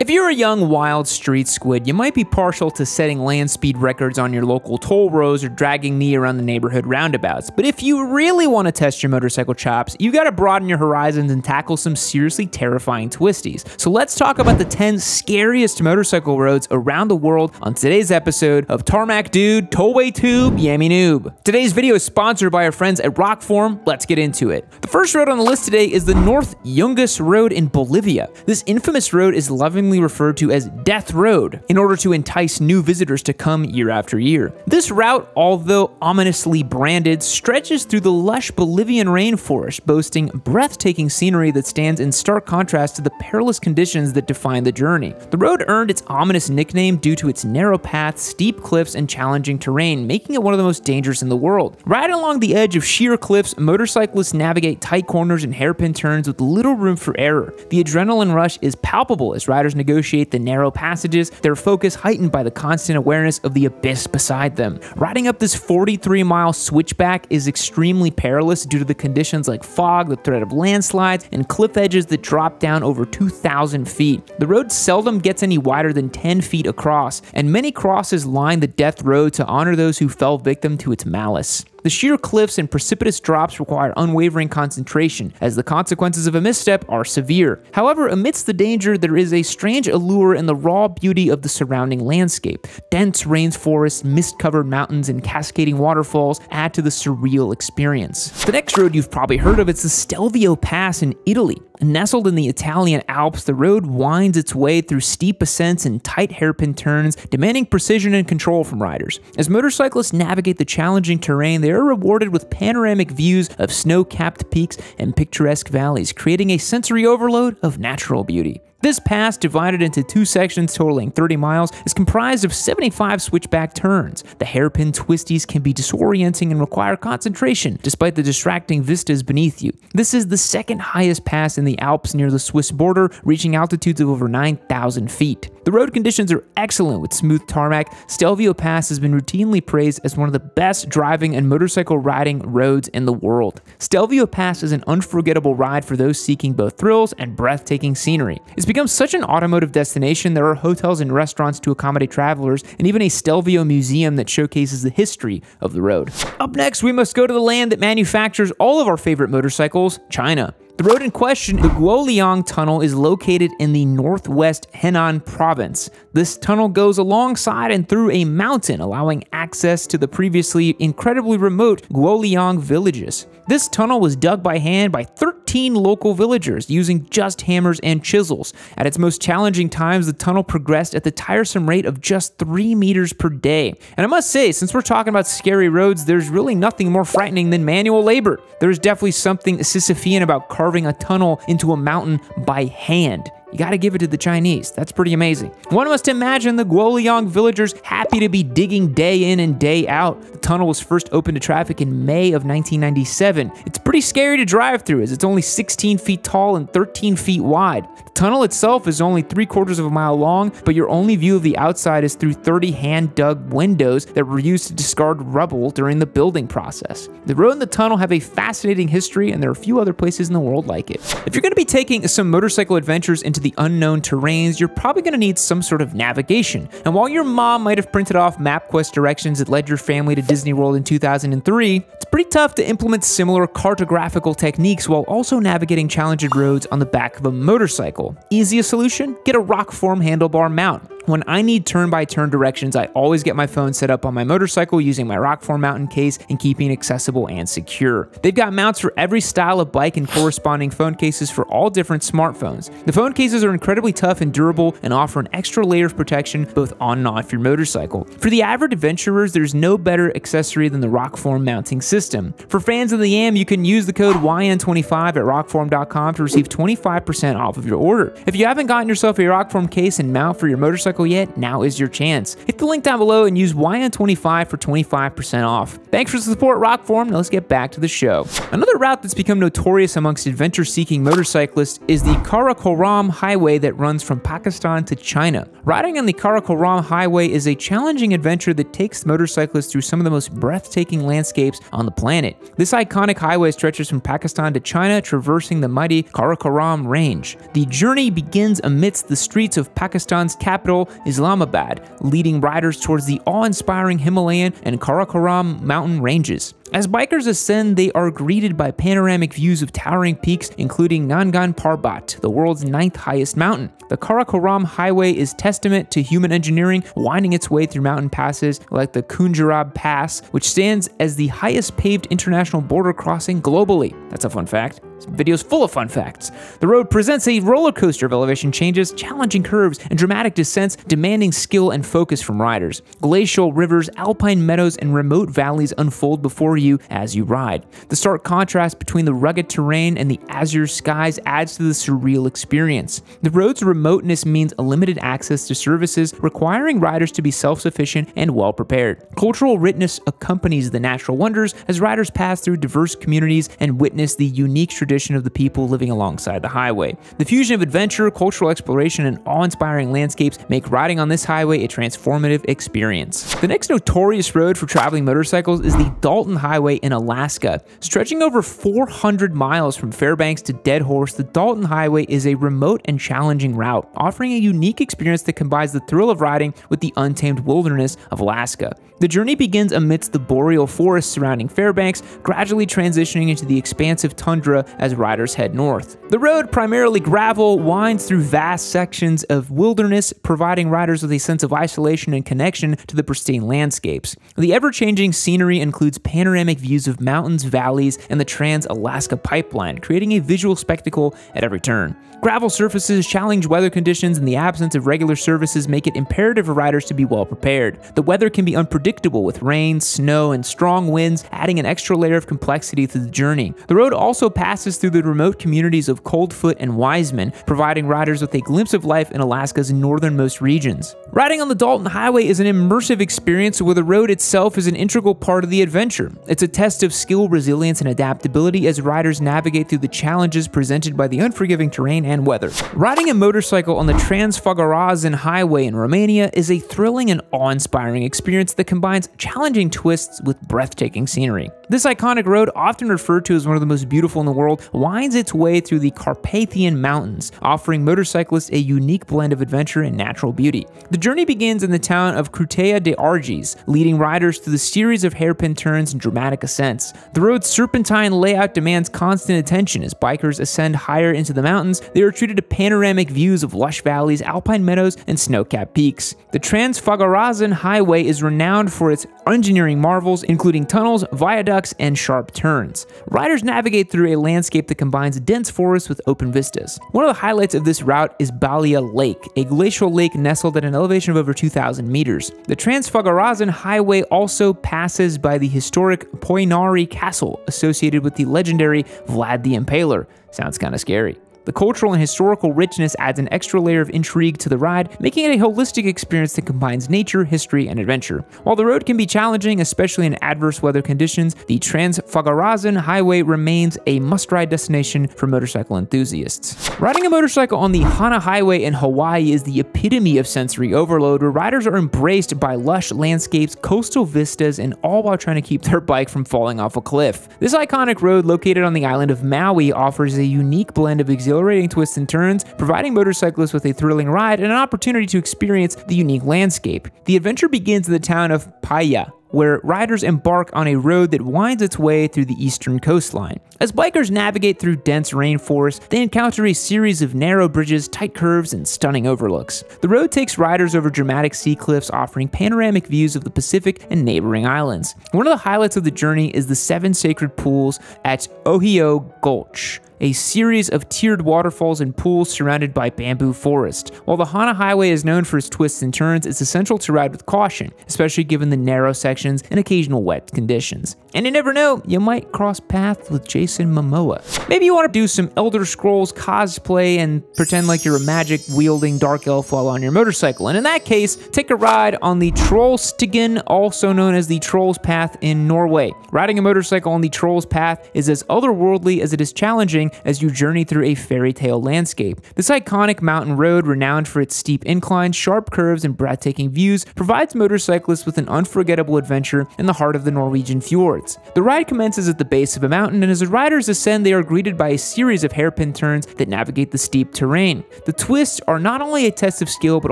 If you're a young wild street squid, you might be partial to setting land speed records on your local toll roads or dragging me around the neighborhood roundabouts. But if you really want to test your motorcycle chops, you gotta broaden your horizons and tackle some seriously terrifying twisties. So let's talk about the 10 scariest motorcycle roads around the world on today's episode of Tarmac Dude, Tollway Tube, Yammy Noob. Today's video is sponsored by our friends at Rockform. Let's get into it. The first road on the list today is the North Yungas Road in Bolivia. This infamous road is lovingly referred to as Death Road in order to entice new visitors to come year after year. This route, although ominously branded, stretches through the lush Bolivian rainforest, boasting breathtaking scenery that stands in stark contrast to the perilous conditions that define the journey. The road earned its ominous nickname due to its narrow paths, steep cliffs, and challenging terrain, making it one of the most dangerous in the world. Riding along the edge of sheer cliffs, motorcyclists navigate tight corners and hairpin turns with little room for error. The adrenaline rush is palpable as riders negotiate the narrow passages, their focus heightened by the constant awareness of the abyss beside them. Riding up this 43-mile switchback is extremely perilous due to the conditions like fog, the threat of landslides, and cliff edges that drop down over 2,000 feet. The road seldom gets any wider than 10 feet across, and many crosses line the death road to honor those who fell victim to its malice. The sheer cliffs and precipitous drops require unwavering concentration, as the consequences of a misstep are severe. However, amidst the danger, there is a strange allure in the raw beauty of the surrounding landscape. Dense rainforests, mist-covered mountains, and cascading waterfalls add to the surreal experience. The next road you've probably heard of is the Stelvio Pass in Italy. Nestled in the Italian Alps, the road winds its way through steep ascents and tight hairpin turns, demanding precision and control from riders. As motorcyclists navigate the challenging terrain, they are rewarded with panoramic views of snow-capped peaks and picturesque valleys, creating a sensory overload of natural beauty. This pass, divided into two sections totaling 30 miles, is comprised of 75 switchback turns. The hairpin twisties can be disorienting and require concentration, despite the distracting vistas beneath you. This is the second highest pass in the Alps near the Swiss border, reaching altitudes of over 9,000 feet. The road conditions are excellent with smooth tarmac. Stelvio Pass has been routinely praised as one of the best driving and motorcycle riding roads in the world. Stelvio Pass is an unforgettable ride for those seeking both thrills and breathtaking scenery. It's become such an automotive destination, there are hotels and restaurants to accommodate travelers, and even a Stelvio museum that showcases the history of the road. Up next, we must go to the land that manufactures all of our favorite motorcycles, China. The road in question, the Guoliang Tunnel, is located in the northwest Henan province. This tunnel goes alongside and through a mountain, allowing access to the previously incredibly remote Guoliang villages. This tunnel was dug by hand by 13 local villagers using just hammers and chisels. At its most challenging times, the tunnel progressed at the tiresome rate of just 3 meters per day. And I must say, since we're talking about scary roads, there's really nothing more frightening than manual labor. There's definitely something Sisyphean about carving a tunnel into a mountain by hand. You gotta give it to the Chinese. That's pretty amazing. One must imagine the Guoliang villagers happy to be digging day in and day out. The tunnel was first opened to traffic in May of 1997. It's pretty scary to drive through as it's only 16 feet tall and 13 feet wide. The tunnel itself is only 3/4 of a mile long, but your only view of the outside is through 30 hand-dug windows that were used to discard rubble during the building process. The road and the tunnel have a fascinating history, and there are a few other places in the world like it. If you're gonna be taking some motorcycle adventures into the unknown terrains, you're probably going to need some sort of navigation. And while your mom might have printed off MapQuest directions that led your family to Disney World in 2003, it's pretty tough to implement similar cartographical techniques while also navigating challenging roads on the back of a motorcycle. Easiest solution? Get a Rockform handlebar mount. When I need turn-by-turn directions, I always get my phone set up on my motorcycle using my Rockform mountain case and keeping it accessible and secure. They've got mounts for every style of bike and corresponding phone cases for all different smartphones. The phone cases are incredibly tough and durable and offer an extra layer of protection both on and off your motorcycle. For the average adventurers, there's no better accessory than the Rockform mounting system. For fans of the YAM, you can use the code YN25 at rockform.com to receive 25% off of your order. If you haven't gotten yourself a Rockform case and mount for your motorcycle motorcycle yet? Now is your chance. Hit the link down below and use YN25 for 25% off. Thanks for the support, Rockform. Now let's get back to the show. Another route that's become notorious amongst adventure-seeking motorcyclists is the Karakoram Highway that runs from Pakistan to China. Riding on the Karakoram Highway is a challenging adventure that takes motorcyclists through some of the most breathtaking landscapes on the planet. This iconic highway stretches from Pakistan to China, traversing the mighty Karakoram Range. The journey begins amidst the streets of Pakistan's capital, Islamabad, leading riders towards the awe-inspiring Himalayan and Karakoram mountain ranges. As bikers ascend, they are greeted by panoramic views of towering peaks, including Nangan Parbat, the world's 9th highest mountain. The Karakoram Highway is testament to human engineering, winding its way through mountain passes like the Kunjarab Pass, which stands as the highest paved international border crossing globally. That's a fun fact. This video's full of fun facts. The road presents a roller coaster of elevation changes, challenging curves, and dramatic descents, demanding skill and focus from riders. Glacial rivers, alpine meadows, and remote valleys unfold before you as you ride. The stark contrast between the rugged terrain and the azure skies adds to the surreal experience. The road's remoteness means limited access to services, requiring riders to be self-sufficient and well-prepared. Cultural richness accompanies the natural wonders as riders pass through diverse communities and witness the unique tradition of the people living alongside the highway. The fusion of adventure, cultural exploration, and awe-inspiring landscapes make riding on this highway a transformative experience. The next notorious road for traveling motorcycles is the Dalton Highway in Alaska. Stretching over 400 miles from Fairbanks to Dead Horse, the Dalton Highway is a remote and challenging route, offering a unique experience that combines the thrill of riding with the untamed wilderness of Alaska. The journey begins amidst the boreal forest surrounding Fairbanks, gradually transitioning into the expansive tundra as riders head north. The road, primarily gravel, winds through vast sections of wilderness, providing riders with a sense of isolation and connection to the pristine landscapes. The ever-changing scenery includes panoramic views of mountains, valleys, and the Trans-Alaska Pipeline, creating a visual spectacle at every turn. Gravel surfaces, challenging weather conditions, and the absence of regular services make it imperative for riders to be well prepared. The weather can be unpredictable with rain, snow, and strong winds, adding an extra layer of complexity to the journey. The road also passes through the remote communities of Coldfoot and Wiseman, providing riders with a glimpse of life in Alaska's northernmost regions. Riding on the Dalton Highway is an immersive experience where the road itself is an integral part of the adventure. It's a test of skill, resilience, and adaptability as riders navigate through the challenges presented by the unforgiving terrain and weather. Riding a motorcycle on the Transfagarasan Highway in Romania is a thrilling and awe-inspiring experience that combines challenging twists with breathtaking scenery. This iconic road, often referred to as one of the most beautiful in the world, winds its way through the Carpathian Mountains, offering motorcyclists a unique blend of adventure and natural beauty. The journey begins in the town of Crutea de Argeș, leading riders through the series of hairpin turns and dramatic ascents. The road's serpentine layout demands constant attention as bikers ascend higher into the mountains. They are treated to panoramic views of lush valleys, alpine meadows, and snow-capped peaks. The Transfagarasan Highway is renowned for its engineering marvels, including tunnels, viaducts, and sharp turns. Riders navigate through a landscape that combines dense forests with open vistas. One of the highlights of this route is Balia Lake, a glacial lake nestled at an elevation of over 2,000 meters. The Transfagarasan Highway also passes by the historic Poinari Castle, associated with the legendary Vlad the Impaler. Sounds kinda scary. The cultural and historical richness adds an extra layer of intrigue to the ride, making it a holistic experience that combines nature, history, and adventure. While the road can be challenging, especially in adverse weather conditions, the Transfagarasan Highway remains a must-ride destination for motorcycle enthusiasts. Riding a motorcycle on the Hana Highway in Hawaii is the epitome of sensory overload, where riders are embraced by lush landscapes, coastal vistas, and all while trying to keep their bike from falling off a cliff. This iconic road, located on the island of Maui, offers a unique blend of exhilarating twists and turns, providing motorcyclists with a thrilling ride and an opportunity to experience the unique landscape. The adventure begins in the town of Paia, where riders embark on a road that winds its way through the eastern coastline. As bikers navigate through dense rainforest, they encounter a series of narrow bridges, tight curves, and stunning overlooks. The road takes riders over dramatic sea cliffs, offering panoramic views of the Pacific and neighboring islands. One of the highlights of the journey is the 7 sacred pools at Ohio Gulch. a series of tiered waterfalls and pools surrounded by bamboo forest. While the Hana Highway is known for its twists and turns, it's essential to ride with caution, especially given the narrow sections and occasional wet conditions. And you never know, you might cross paths with Jason Momoa. Maybe you want to do some Elder Scrolls cosplay and pretend like you're a magic-wielding dark elf while on your motorcycle. And in that case, take a ride on the Trollstigen, also known as the Troll's Path in Norway. Riding a motorcycle on the Troll's Path is as otherworldly as it is challenging as you journey through a fairy tale landscape. This iconic mountain road, renowned for its steep inclines, sharp curves, and breathtaking views, provides motorcyclists with an unforgettable adventure in the heart of the Norwegian fjords. The ride commences at the base of a mountain, and as the riders ascend, they are greeted by a series of hairpin turns that navigate the steep terrain. The twists are not only a test of skill, but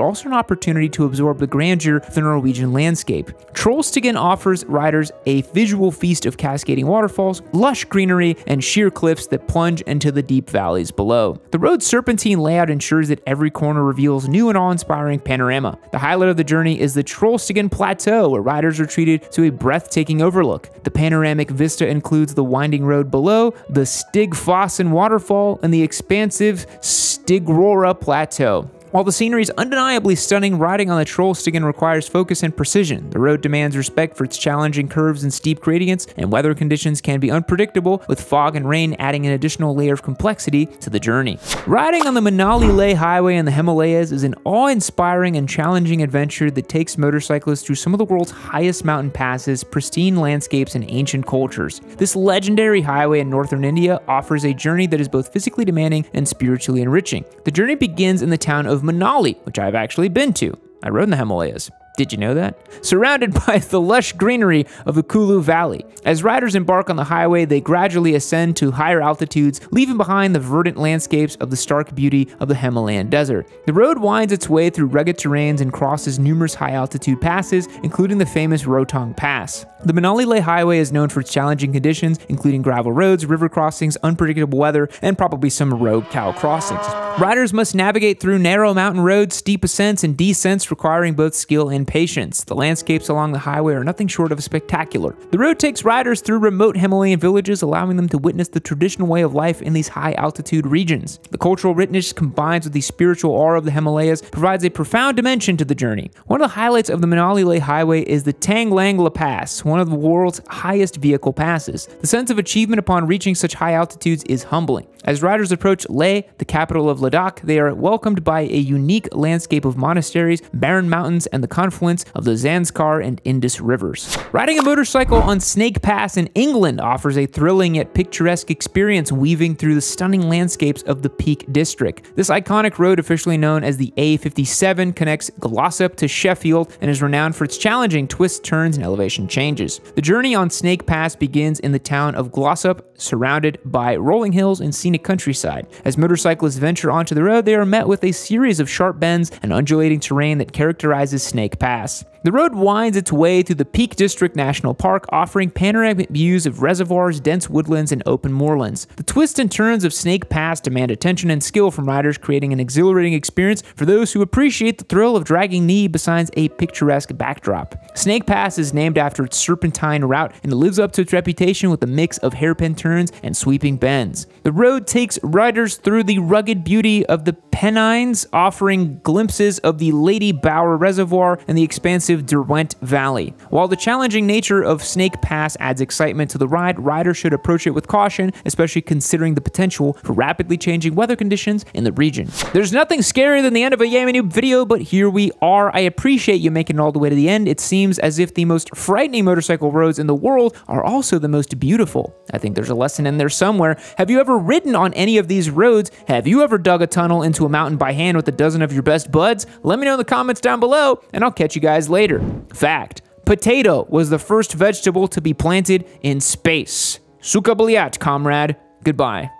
also an opportunity to absorb the grandeur of the Norwegian landscape. Trollstigen offers riders a visual feast of cascading waterfalls, lush greenery, and sheer cliffs that plunge into the deep valleys below. The road's serpentine layout ensures that every corner reveals new and awe-inspiring panorama. The highlight of the journey is the Trollstigen Plateau, where riders are treated to a breathtaking overlook. The panoramic vista includes the winding road below, the Stigfossen waterfall, and the expansive Stigrora Plateau. While the scenery is undeniably stunning, riding on the Trollstigen requires focus and precision. The road demands respect for its challenging curves and steep gradients, and weather conditions can be unpredictable, with fog and rain adding an additional layer of complexity to the journey. Riding on the Manali-Leh Highway in the Himalayas is an awe-inspiring and challenging adventure that takes motorcyclists through some of the world's highest mountain passes, pristine landscapes, and ancient cultures. This legendary highway in northern India offers a journey that is both physically demanding and spiritually enriching. The journey begins in the town of Manali, which I've actually been to. I rode in the Himalayas. Did you know that? Surrounded by the lush greenery of the Kulu Valley. As riders embark on the highway, they gradually ascend to higher altitudes, leaving behind the verdant landscapes of the stark beauty of the Himalayan desert. The road winds its way through rugged terrains and crosses numerous high-altitude passes, including the famous Rotong Pass. The Manali-Leh Highway is known for its challenging conditions, including gravel roads, river crossings, unpredictable weather, and probably some rogue cow crossings. Riders must navigate through narrow mountain roads, steep ascents, and descents requiring both skill and patience. The landscapes along the highway are nothing short of spectacular. The road takes riders through remote Himalayan villages, allowing them to witness the traditional way of life in these high-altitude regions. The cultural richness combined with the spiritual aura of the Himalayas provides a profound dimension to the journey. One of the highlights of the Manali-Leh Highway is the Tanglangla Pass, one of the world's highest vehicle passes. The sense of achievement upon reaching such high altitudes is humbling. As riders approach Leh, the capital of Ladakh, they are welcomed by a unique landscape of monasteries, barren mountains, and the confluence of the Zanskar and Indus rivers. Riding a motorcycle on Snake Pass in England offers a thrilling yet picturesque experience, weaving through the stunning landscapes of the Peak District. This iconic road, officially known as the A57, connects Glossop to Sheffield and is renowned for its challenging twists, turns, and elevation changes. The journey on Snake Pass begins in the town of Glossop, surrounded by rolling hills and scenic countryside. As motorcyclists venture onto the road, they are met with a series of sharp bends and undulating terrain that characterizes Snake Pass. The road winds its way through the Peak District National Park, offering panoramic views of reservoirs, dense woodlands, and open moorlands. The twists and turns of Snake Pass demand attention and skill from riders, creating an exhilarating experience for those who appreciate the thrill of dragging knee besides a picturesque backdrop. Snake Pass is named after its serpentine route, and it lives up to its reputation with a mix of hairpin turns and sweeping bends. The road takes riders through the rugged beauty of the Pennines, offering glimpses of the Lady Bower Reservoir and the expansive Derwent Valley. While the challenging nature of Snake Pass adds excitement to the ride, riders should approach it with caution, especially considering the potential for rapidly changing weather conditions in the region. There's nothing scarier than the end of a Yamanoob video, but here we are. I appreciate you making it all the way to the end. It seems as if the most frightening motorcycle roads in the world are also the most beautiful. I think there's a lesson in there somewhere. Have you ever ridden on any of these roads? Have you ever dug a tunnel into a mountain by hand with a dozen of your best buds? Let me know in the comments down below, and I'll catch you guys later. Fact: potato was the first vegetable to be planted in space. Suka Bliat, comrade. Goodbye.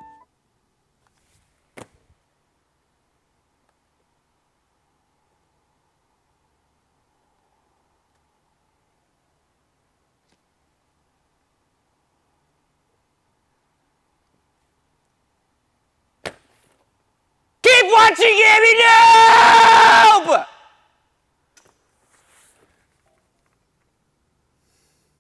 Keep watching Yamanoob!